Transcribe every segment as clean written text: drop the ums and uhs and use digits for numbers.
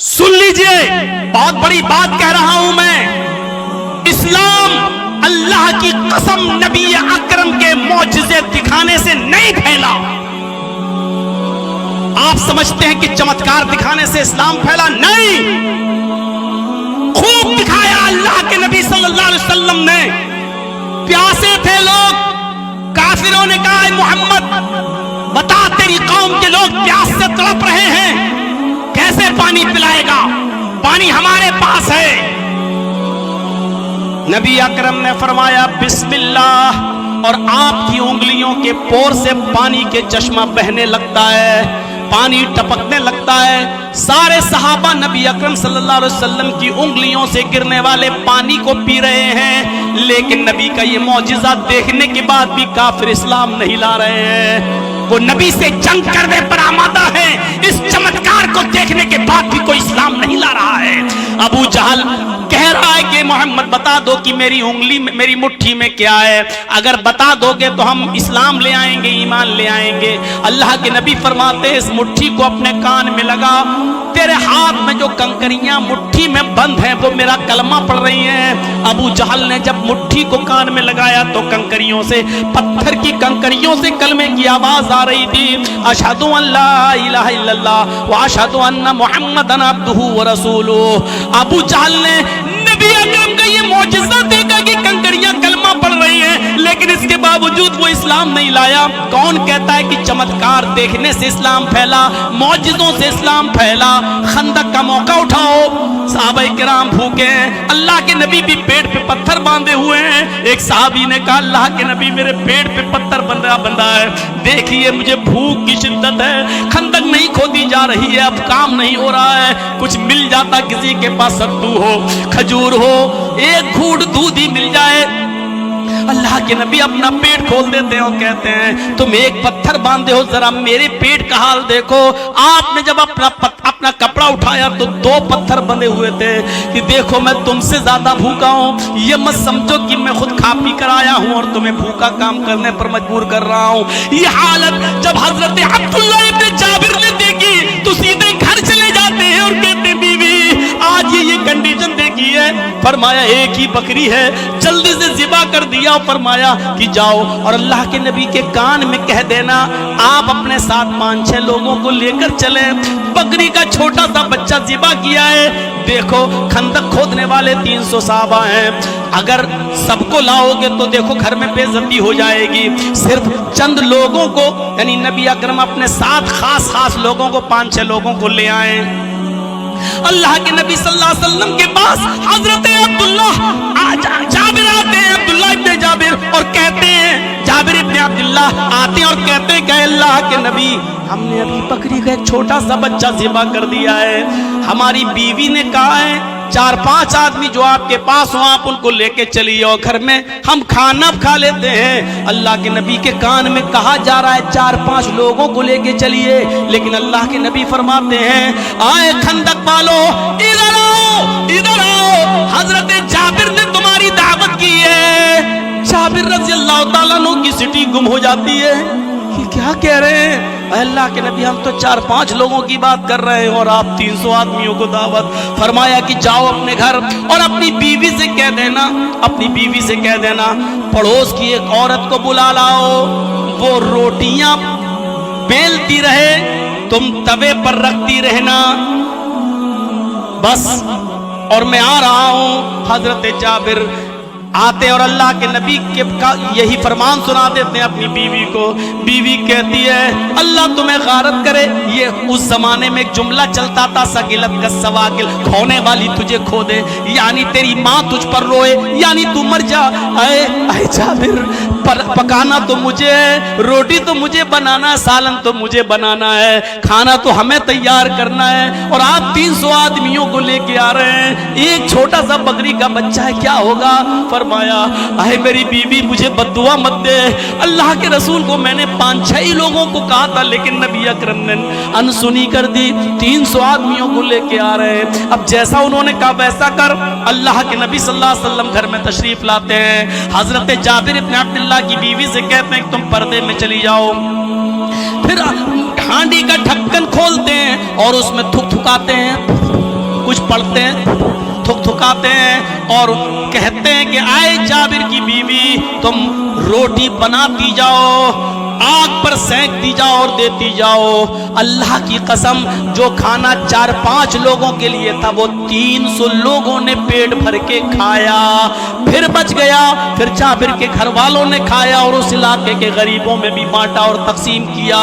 सुन लीजिए, बहुत बड़ी बात कह रहा हूं मैं। इस्लाम अल्लाह की कसम नबी अकरम के मौजज़े दिखाने से नहीं फैला। आप समझते हैं कि चमत्कार दिखाने से इस्लाम फैला? नहीं, खूब दिखाया अल्लाह के नबी सल्लल्लाहु अलैहि वसल्लम ने। प्यासे थे लोग, काफिरों ने कहा मोहम्मद बता, तेरी कौम के लोग प्यास से तड़प रहे हैं, कैसे पानी पिलाएगा? पानी हमारे पास है। नबी अकरम ने फरमाया बिस्मिल्लाह, और आपकी उंगलियों के पोर से पानी के चश्मा बहने लगता है, पानी टपकने लगता है। सारे सहाबा नबी अकरम सल्लल्लाहु अलैहि वसल्लम की उंगलियों से गिरने वाले पानी को पी रहे हैं, लेकिन नबी का ये मौजिज़ा देखने के बाद भी काफिर इस्लाम नहीं ला रहे हैं। वो नबी से जंग करने पर आमादा है, इस चमत्कार को देखने के बाद भी कोई इस्लाम नहीं ला रहा है। अबू जहल कह रहा है कि मोहम्मद बता दो कि मेरी उंगली में, मेरी मुट्ठी में क्या है, अगर बता दोगे तो हम इस्लाम ले आएंगे, ईमान ले आएंगे। अल्लाह के नबी फरमाते हैं इस मुट्ठी को अपने कान में लगा, तेरे हाथ में जो कंकरियां मुट्ठी में बंद हैं वो मेरा कलमा पढ़ रही हैं। अबू जहल ने जब मुट्ठी को कान में लगाया तो कंकरियों से, पत्थर की कंकरियों से कलमे की आवाज आ रही थी, अशहदु अल्ला इलाहा इल्लल्लाह व अशहदु अन्ना मुहम्मदन अब्दुहु व रसूलुहु। अबू जहल ने नबी अकरम का ये मौजिज़ा देखा कि कंकरियां कलमा पढ़ रही हैं, लेकिन इसके बावजूद वो इस्लाम नहीं लाया। कौन कहता है कि चमत्कार देखने से इस्लाम फैला, मौजिज़ों से इस्लाम फैला? खंदक का मौका उठाओ, सहाबाए किराम भूखे हैं, अल्लाह के नबी भी पेट पे पत्थर बांधे हुए हैं। एक सहाबी ने कहा अल्लाह के नबी मेरे पेट पे पत्थर बंधा है, देखिए मुझे भूख की शिद्दत है, खंदक नहीं खोदी जा रही है, अब काम नहीं हो रहा है, कुछ मिल जाता, किसी के पास सत्तू हो, खजूर हो, एक घूंट दूध ही मिल जाए। अल्लाह के नबी अपना पेट खोल देते हैं और कहते हैं तुम एक पत्थर बांधे हो, जरा मेरे पेट का हाल देखो। आपने जब अपना कपड़ा उठाया तो 2 पत्थर बंधे हुए थे कि देखो मैं तुमसे ज्यादा भूखा हूं, ये मत समझो कि मैं खुद खा पी कर आया हूं और तुम्हें भूखा काम करने पर मजबूर कर रहा हूं। ये हालत जब हजरत अब्दुल्ला इब्न जाबिर ने देखी तो सीधे घर चले जाते हैं और कहते हैं बीवी आज ये कंडीशन देखी है। फरमाया एक ही बकरी है, जल्दी से ज़िबा कर दिया, और फरमाया कि जाओ और अल्लाह के नबी के कान में कह देना आप अपने साथ 5-6 लोगों को लेकर चले। बकरी का छोटा सा बच्चा ज़िबा किया है। देखो खंदक खोदने वाले 300 साहबा हैं, अगर सबको लाओगे तो देखो घर में बेइज्जती हो जाएगी। सिर्फ चंद लोगों को, यानी नबी अकरम अपने साथ खास लोगों को, 5-6 लोगों को ले आए। अल्लाह के नबी सल्लल्लाहु अलैहि वसल्लम के पास हजरत अब्दुल्ला जाबिर आते हैं, अब्दुल्ला इब्न जाबिर, और कहते हैं जाबिर इब्न अब्दुल्ला आते हैं और कहते हैं कि अल्लाह के नबी हमने अभी बकरी का एक छोटा सा बच्चा ज़िबा कर दिया है, हमारी बीवी ने कहा है 4-5 आदमी जो आपके पास हो आप उनको लेके चलिए और घर में हम खाना खा लेते हैं। अल्लाह के नबी के कान में कहा जा रहा है 4-5 लोगों को लेके चलिए, लेकिन अल्लाह के नबी फरमाते हैं आए खंदक वालो इधर आओ, इधर आओ, हजरत जाबिर ने तुम्हारी दावत की है। जाबिर रज़ी अल्लाह ताला अन्हु की सिटी गुम हो जाती है कि क्या कह रहे हैं अल्लाह के नबी, हम तो 4-5 लोगों की बात कर रहे हैं और आप 300 आदमियों को दावत। फरमाया कि जाओ अपने घर और अपनी बीवी से कह देना, अपनी बीवी से कह देना पड़ोस की एक औरत को बुला लाओ, वो रोटियां बेलती रहे, तुम तवे पर रखती रहना बस, और मैं आ रहा हूं। हजरत जाबिर आते और अल्लाह के नबी के का यही फरमान सुना देते हैं अपनी बीवी को। बीवी कहती है अल्लाह तुम्हें गारत करे। ये उस जमाने में एक जुमला चलता था, सगिलत का सवागिल, खोने वाली तुझे खो दे, यानी तेरी माँ तुझ पर रोए, यानी तू मर जा। अरे जाबिर पकाना तो मुझे है, रोटी तो मुझे बनाना है, सालन तो मुझे बनाना है, खाना तो हमें तैयार करना है, और आप 300 आदमियों को लेके आ रहे हैं, एक छोटा सा बकरी का बच्चा है, क्या होगा? फरमाया अरे मेरी बीवी मुझे बद्दुआ मत दे, अल्लाह के रसूल को मैंने 5-6 लोगों को कहा था लेकिन नबी अकरम ने अनसुनी कर दी, 300 आदमियों को लेके आ रहे हैं। अब जैसा उन्होंने कहा वैसा कर। अल्लाह के नबी सल्लल्लाहु अलैहि वसल्लम घर में तशरीफ लाते हैं। हजरत जाबिर इब्न अब्दुल्ला की बीवी से कहते हैं तुम पर्दे में चली जाओ। फिर हांडी का ढक्कन खोलते हैं और उसमें थुक थुकाते हैं, कुछ पढ़ते हैं, थुकथुकाते हैं और कहते हैं कि आए जाबिर की बीवी तुम रोटी बनाती जाओ, आग पर सेंकती जाओ और देती जाओ। अल्लाह की कसम, जो खाना 4-5 लोगों के लिए था वो 300 लोगों ने पेट भर के खाया, फिर बच गया, फिर जाबिर के घर वालों ने खाया और उस इलाके के गरीबों में भी बांटा और तकसीम किया।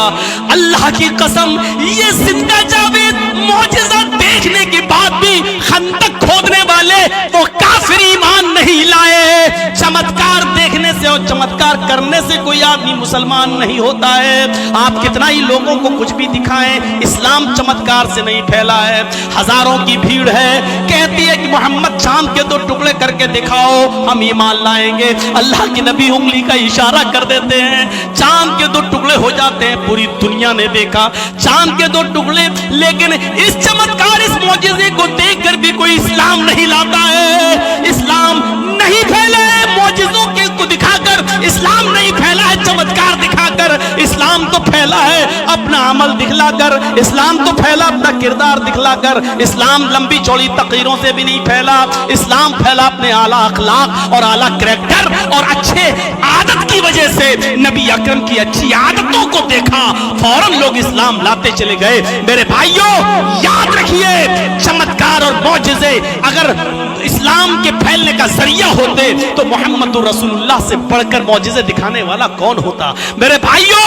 अल्लाह की कसम, ये जिंदा जाबिर मौजिज़ा देखने के बाद भी खंदक खोदने वाले वो काफिर ईमान नहीं लाए। चमत्कार देखने से और चमत्कार करने से कोई आदमी मुसलमान नहीं होता है। आप कितना ही लोगों को कुछ भी दिखाएं, इस्लाम चमत्कार से नहीं फैला है। हजारों की भीड़ है, कहती है कि मोहम्मद चांद के 2 टुकड़े करके दिखाओ, हम ईमान लाएंगे। अल्लाह के नबी उंगली का इशारा कर देते हैं, चांद के 2 टुकड़े हो जाते हैं। पूरी दुनिया ने देखा चांद के 2 टुकड़े, लेकिन इस चमत्कार, इस मौजिज़े को देखकर भी कोई इस्लाम नहीं लाता है। इस्लाम नहीं फैला है मौजिज़ों के को दिखाकर, इस्लाम नहीं फैला है चमत्कार दिखाकर, इस्लाम तो फैला है अपना अमल दिखलाकर, इस्लाम तो फैला अपना किरदार दिखलाकर। इस्लाम लंबी चौड़ी तकरीरों से भी नहीं फैला, इस्लाम फैला अपने आला अखलाक और आला करैक्टर और अच्छे आदत की वजह से। नबी अकरम की अच्छी आदतों को देखा, फौरन लोग इस्लाम लाते चले गए। मेरे भाइयों, याद रखिए, चमत्कार और मौजिज़े अगर इस्लाम के फैलने का जरिया होते तो मोहम्मद रसूलुल्लाह से बढ़कर मौजिज़े दिखाने वाला कौन होता। मेरे भाइयों,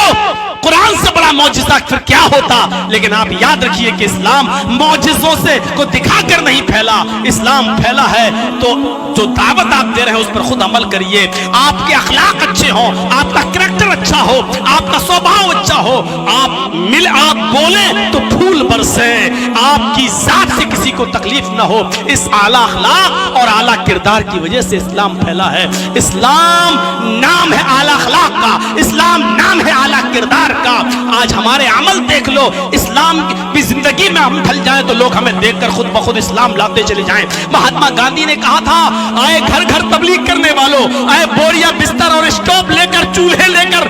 कुरान से बड़ा मौजिज़ा फिर क्या होता। लेकिन आप याद रखिए कि इस्लाम मौजिज़ों से को दिखाकर नहीं फैला, इस्लाम फैला है तो जो दावत आप दे रहे हैं उस पर खुद अमल करिए। आपके अखलाक अच्छे हों, आपका करैक्टर अच्छा हो, आपका स्वभाव अच्छा हो, आप बोलें तो फूल बरसे, आपकी जात से किसी को तकलीफ ना हो। इस आला अखलाक और आला किरदार की वजह से इस्लाम फैला है। इस्लाम नाम है आला अखलाक का, इस्लाम नाम है आला किरदार का। आज हमारे अमल देख लो, इस्लाम की जिंदगी में हम ढल जाएं तो लोग हमें देखकर खुद ब खुद इस्लाम लाते चले जाएं। महात्मा गांधी ने कहा था, आए घर घर तबलीग करने वालों, आए बोरिया बिस्तर और स्टोव लेकर, चूल्हे लेकर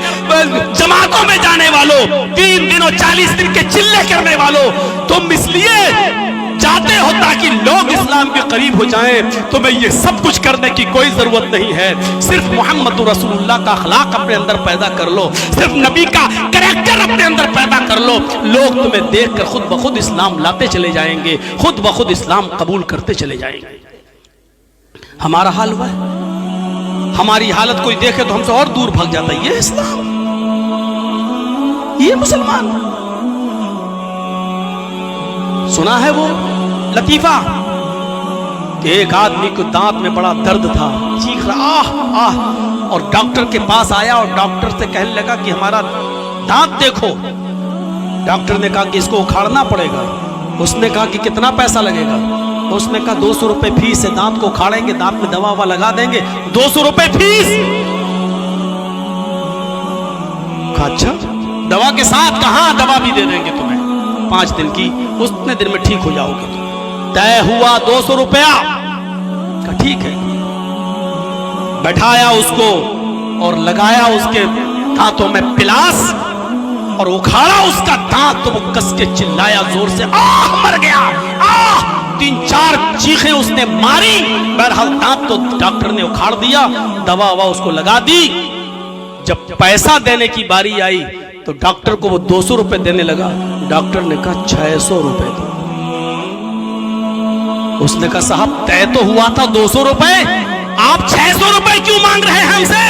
जमातों में जाने वालों, 3 दिन और 40 दिन के चिल्ले करने वालों, तुम इसलिए जाते हो ताकि लोग इस्लाम के करीब हो जाएं। तुम्हें ये सब कुछ करने की कोई जरूरत नहीं है। सिर्फ मोहम्मद रसूलुल्लाह का अखलाक अपने अंदर पैदा कर लो, सिर्फ नबी का करैक्टर अपने अंदर पैदा कर लो, लोग तुम्हें देखकर खुद ब खुद इस्लाम लाते चले जाएंगे, खुद ब खुद इस्लाम कबूल करते चले जाएंगे। हमारा हाल हुआ है, हमारी हालत कोई देखे तो हमसे और दूर भाग जाता है। ये इस्लाम, ये मुसलमान। सुना है वो लतीफा कि एक आदमी को दांत में बड़ा दर्द था, चीख रहा आह आह, और डॉक्टर के पास आया और डॉक्टर से कहने लगा कि हमारा दांत देखो। डॉक्टर ने कहा कि इसको उखाड़ना पड़ेगा। उसने कहा कि कितना पैसा लगेगा। उसने कहा 200 रुपए फीस है, दांत को उखाड़ेंगे, दांत में दवा ववा लगा देंगे, 200 रुपए फीस। अच्छा, दवा के साथ कहा, दवा भी दे देंगे तुम्हें 5 दिन की, उतने दिन में ठीक हो जाओगे। तय हुआ 200 रुपया का, ठीक है। बैठाया उसको और लगाया उसके दांतों में पिलास और उखाड़ा उसका दांत, तो वो कस के चिल्लाया जोर से, आह मर गया, आह। 3-4 चीखें उसने मारी, बहरहाल दांत तो डॉक्टर ने उखाड़ दिया, दवा ववा उसको लगा दी। जब पैसा देने की बारी आई तो डॉक्टर को वो 200 रुपए देने लगा। डॉक्टर ने कहा 600 रुपए दो। उसने कहा साहब तय तो हुआ था 200 रुपए, आप 600 रुपए क्यों मांग रहे हैं हमसे?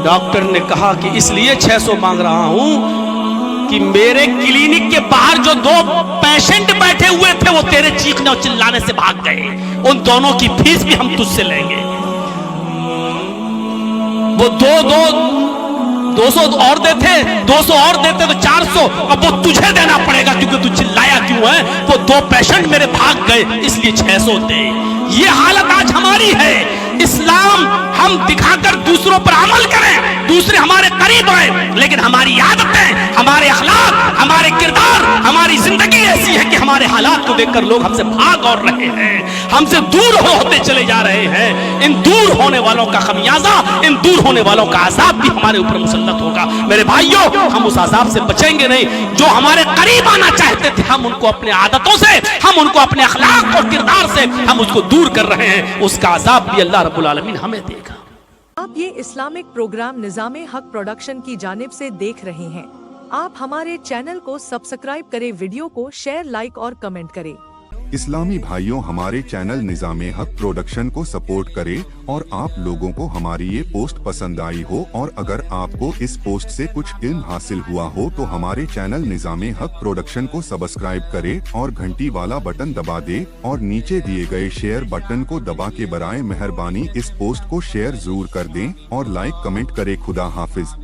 डॉक्टर ने कहा कि इसलिए 600 मांग रहा हूं कि मेरे क्लिनिक के बाहर जो 2 पेशेंट बैठे हुए थे वो तेरे चीखने और चिल्लाने से भाग गए, उन दोनों की फीस भी हम तुझसे लेंगे। वो 200 और देते, 200 और देते तो 400, अब वो तुझे देना पड़ेगा क्योंकि तू चिल्लाया क्यों है। वो 2 पेशेंट मेरे भाग गए, इसलिए 600 दे। ये हालत आज हमारी है। इस्लाम हम दिखाकर दूसरों पर अमल करें, दूसरे हमारे करीब आए, लेकिन हमारी आदतें, हमारे अखलाक, हमारे किरदार, हमारी जिंदगी ऐसी है कि हमारे हालात को देखकर लोग हमसे भाग और रहे हैं, हमसे दूर होते चले जा रहे हैं। इन दूर होने वालों का खमियाजा, इन दूर होने वालों का अजाब भी हमारे ऊपर मुसल्लत होगा। मेरे भाइयों, हम उस अजाब से बचेंगे नहीं। जो हमारे करीब आना चाहते थे, हम उनको अपने आदतों से, हम उनको अपने अखलाक और किरदार से हम उसको दूर कर रहे हैं। उसका अजाब भी अल्लाह रब्बुल आलमीन हमें देगा। आप ये इस्लामिक प्रोग्राम निज़ामे हक प्रोडक्शन की जानिब से देख रहे हैं। आप हमारे चैनल को सब्सक्राइब करें, वीडियो को शेयर, लाइक और कमेंट करें। इस्लामी भाइयों, हमारे चैनल निज़ामे हक प्रोडक्शन को सपोर्ट करें और आप लोगों को हमारी ये पोस्ट पसंद आई हो और अगर आपको इस पोस्ट से कुछ इल्म हासिल हुआ हो तो हमारे चैनल निज़ामे हक प्रोडक्शन को सब्सक्राइब करें और घंटी वाला बटन दबा दे और नीचे दिए गए शेयर बटन को दबा के बराए मेहरबानी इस पोस्ट को शेयर जरूर कर दें और लाइक कमेंट करें। खुदा हाफिज।